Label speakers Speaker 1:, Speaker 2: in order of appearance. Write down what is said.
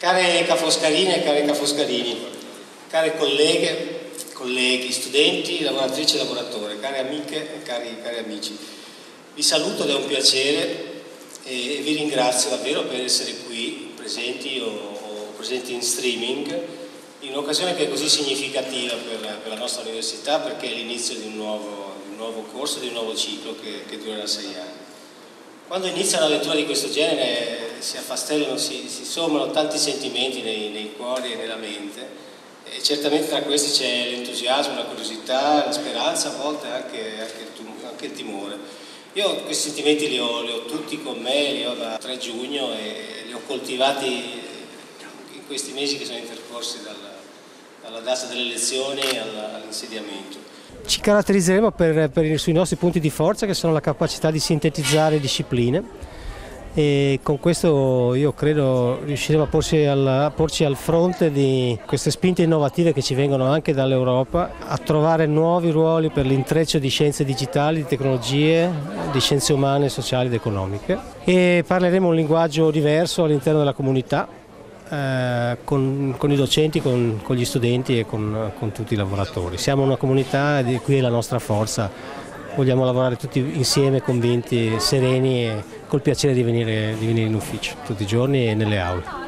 Speaker 1: Care cafoscarine e cari cafoscarini, care colleghe, colleghi, studenti, lavoratrici e lavoratori, care amiche e cari amici, vi saluto ed è un piacere e vi ringrazio davvero per essere qui presenti o presenti in streaming in un'occasione che è così significativa per la nostra università, perché è l'inizio di un nuovo corso, di un nuovo ciclo che durerà 6 anni. Quando inizia una lettura di questo genere si affastellano, si sommano tanti sentimenti nei cuori e nella mente, e certamente tra questi c'è l'entusiasmo, la curiosità, la speranza, a volte anche il timore. Io questi sentimenti li ho tutti con me, li ho da 3 giugno e li ho coltivati in questi mesi che sono intercorsi dalla data delle elezioni all'insediamento.
Speaker 2: Ci caratterizzeremo sui nostri punti di forza, che sono la capacità di sintetizzare discipline, e con questo io credo riusciremo a porci al fronte di queste spinte innovative che ci vengono anche dall'Europa, a trovare nuovi ruoli per l'intreccio di scienze digitali, di tecnologie, di scienze umane, sociali ed economiche, e parleremo un linguaggio diverso all'interno della comunità, con i docenti, con gli studenti e con tutti i lavoratori. Siamo una comunità di cui è la nostra forza, vogliamo lavorare tutti insieme, convinti, sereni e col piacere di venire in ufficio tutti i giorni e nelle aule.